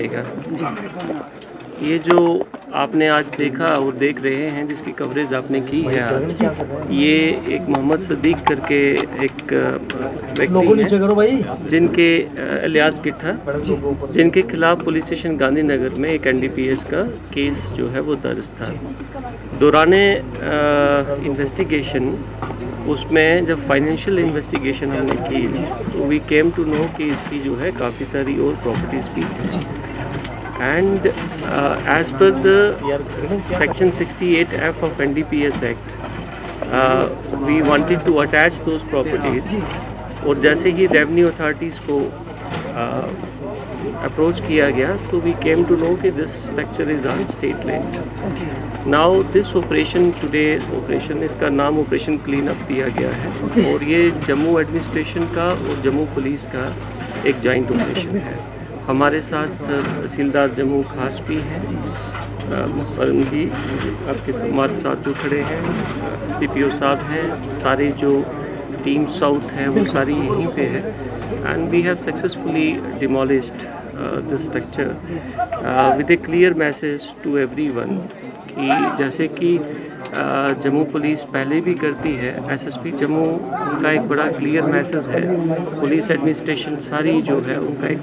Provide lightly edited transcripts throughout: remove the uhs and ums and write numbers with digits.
रहेगा। ये जो आपने आज देखा और देख रहे हैं, जिसकी कवरेज आपने की है आज, ये एक मोहम्मद सदीक करके एक व्यक्ति हैं जिनके इलियास गिट्ठा, जिनके खिलाफ पुलिस स्टेशन गांधीनगर में एक NDPS का केस जो है वो दर्ज था। दौराने इन्वेस्टिगेशन उसमें जब फाइनेंशियल इन्वेस्टिगेशन हमने की तो वी केम टू नो कि इसकी जो है काफ़ी सारी और प्रॉपर्टीज़ भी हैं। And as per the section 68F of NDPS Act, we wanted to attach those properties, और जैसे ही रेवेन्यू अथॉरिटीज़ को अप्रोच किया गया तो we came to know कि this structure is on state land. Now this operation, today's operation, इसका नाम operation clean up दिया गया है और ये जम्मू एडमिनिस्ट्रेशन का और जम्मू पुलिस का एक जॉइंट ऑपरेशन है। हमारे साथ तहसीलदार जम्मू खास भी हैं, परम जी आपके हमारे साथ जो खड़े हैं, SDPO साहब हैं, सारे जो टीम साउथ है वो सारी यहीं पे है। And we have successfully demolished the structure with a clear message to everyone कि जैसे कि जम्मू पुलिस पहले भी करती है, SSP जम्मू का एक बड़ा क्लियर मैसेज है, पुलिस एडमिनिस्ट्रेशन सारी जो है उनका एक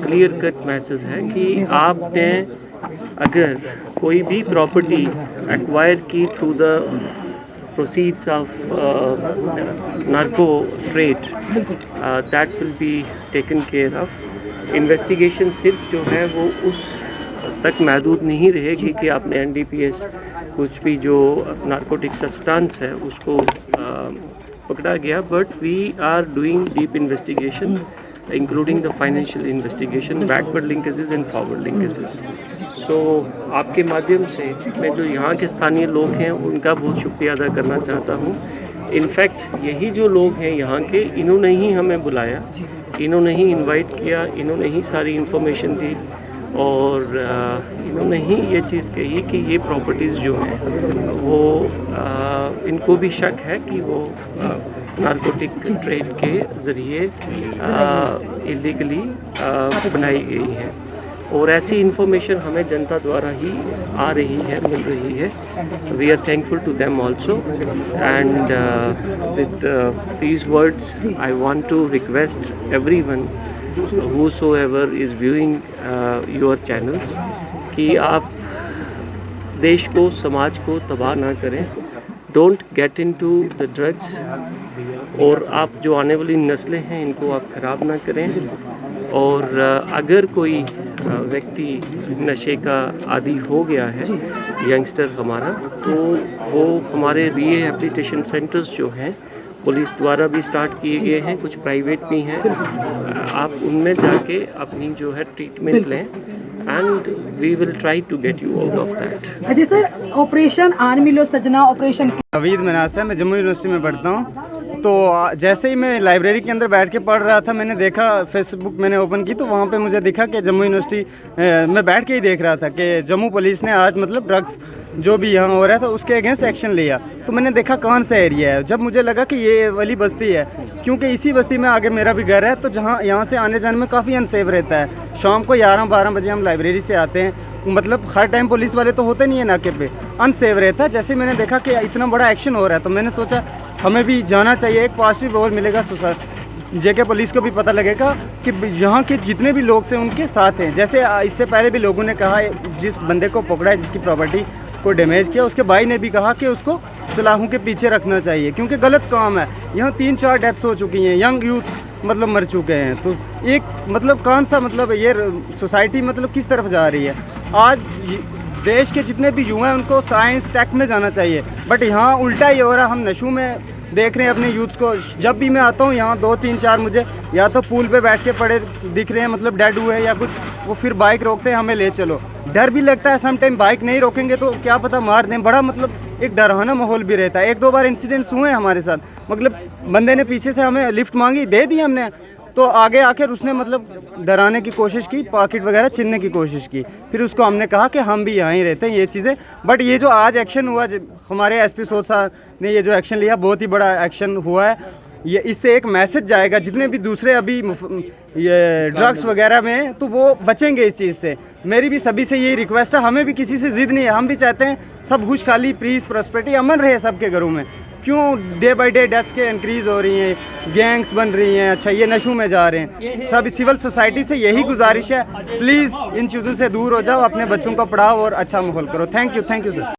क्लियर कट मैसेज है कि आपने अगर कोई भी प्रॉपर्टी एक्वायर की through the proceeds of narco trade, that will be taken care of. Investigation सिर्फ जो है वो उस तक महदूद नहीं रहेगी कि आपने NDPS कुछ भी जो नारकोटिक सब्सटेंस है उसको पकड़ा गया, but we are doing deep investigation including the financial investigation, backward linkages and forward linkages. So आपके माध्यम से मैं जो यहाँ के स्थानीय लोग हैं उनका बहुत शुक्रिया अदा करना चाहता हूँ। इनफैक्ट यही जो लोग हैं यहाँ के, इन्होंने ही हमें बुलाया, इन्होंने ही इनवाइट किया, इन्होंने ही सारी इन्फॉर्मेशन दी और इन्होंने ही ये चीज़ कही कि ये प्रॉपर्टीज़ जो हैं वो इनको भी शक है कि वो नारकोटिक ट्रेड के ज़रिए इलीगली बनाई गई है और ऐसी इन्फॉर्मेशन हमें जनता द्वारा ही आ रही है, मिल रही है। We are thankful to them also and with these words I want to request everyone whosoever is viewing your channels कि आप देश को, समाज को तबाह ना करें, don't get into the drugs, और आप जो आने वाली नस्लें हैं इनको आप ख़राब ना करें। और अगर कोई व्यक्ति नशे का आदी हो गया है, यंगस्टर हमारा, तो वो हमारे रिहेबिलिटेशन सेंटर्स जो हैं पुलिस द्वारा भी स्टार्ट किए गए हैं, कुछ प्राइवेट भी हैं, आप उनमें जाके अपनी जो है ट्रीटमेंट लें and we will try to get you out of that. Ajay sir, operation Aan Milo सजना ऑपरेशन नवीद मनास है, मैं जम्मू यूनिवर्सिटी में पढ़ता हूँ। तो जैसे ही मैं लाइब्रेरी के अंदर बैठ के पढ़ रहा था, मैंने देखा, फेसबुक मैंने ओपन की तो वहाँ पे मुझे दिखा कि जम्मू यूनिवर्सिटी मैं बैठ के ही देख रहा था कि जम्मू पुलिस ने आज मतलब ड्रग्स जो भी यहाँ हो रहा था उसके अगेंस्ट एक्शन लिया। तो मैंने देखा कौन सा एरिया है, जब मुझे लगा कि ये वाली बस्ती है, क्योंकि इसी बस्ती में आगे मेरा भी घर है, तो जहाँ यहाँ से आने जाने में काफ़ी अनसेफ रहता है। शाम को 11-12 बजे हम लाइब्रेरी से आते हैं, मतलब हर टाइम पुलिस वाले तो होते नहीं है नाके पे, अनसेफ रहता है। जैसे मैंने देखा कि इतना बड़ा एक्शन हो रहा है तो मैंने सोचा हमें भी जाना चाहिए, एक पॉजिटिव रोल मिलेगा जेके पुलिस को भी पता लगेगा कि यहाँ के जितने भी लोग हैं उनके साथ हैं। जैसे इससे पहले भी लोगों ने कहा, जिस बंदे को पकड़ा है, जिसकी प्रॉपर्टी को डैमेज किया, उसके भाई ने भी कहा कि उसको सलाखों के पीछे रखना चाहिए क्योंकि गलत काम है। यहाँ 3-4 डेथ्स हो चुकी हैं, यंग यूथ मतलब मर चुके हैं। तो एक मतलब कौन सा मतलब ये सोसाइटी मतलब किस तरफ जा रही है। आज देश के जितने भी युवा हैं उनको साइंस टेक में जाना चाहिए, बट यहाँ उल्टा ही हो रहा। हम नशों में देख रहे हैं अपने यूथ्स को। जब भी मैं आता हूँ यहाँ 2-3-4 मुझे या तो पूल पे बैठ के पड़े दिख रहे हैं, मतलब डेड हुए या कुछ, वो फिर बाइक रोकते हैं, हमें ले चलो। डर भी लगता है, सम टाइम बाइक नहीं रोकेंगे तो क्या पता मार दें, बड़ा मतलब एक डरावना माहौल भी रहता है। 1-2 बार इंसिडेंट्स हुए हैं हमारे साथ, मतलब बंदे ने पीछे से हमें लिफ्ट मांगी, दे दी हमने, तो आगे आकर उसने मतलब डराने की कोशिश की, पॉकेट वगैरह छीनने की कोशिश की। फिर उसको हमने कहा कि हम भी यहाँ ही रहते हैं, ये चीज़ें। बट ये जो आज एक्शन हुआ, हमारे SP सोच साहब ने ये जो एक्शन लिया, बहुत ही बड़ा एक्शन हुआ है। ये इससे एक मैसेज जाएगा जितने भी दूसरे अभी ये ड्रग्स वगैरह में हैं, तो वो बचेंगे इस चीज़ से। मेरी भी सभी से यही रिक्वेस्ट है, हमें भी किसी से ज़िद नहीं है, हम भी चाहते हैं सब खुशहाली, पीस, प्रॉस्पेरिटी, अमन रहे सबके घरों में। क्यों डे बाय डे डेथ्स के इंक्रीज़ हो रही हैं, गैंग्स बन रही हैं, अच्छा ये नशों में जा रहे हैं। सब सिविल सोसाइटी से यही गुजारिश है, प्लीज़ इन चीज़ों से दूर हो जाओ, अपने बच्चों को पढ़ाओ और अच्छा माहौल करो। Thank you sir.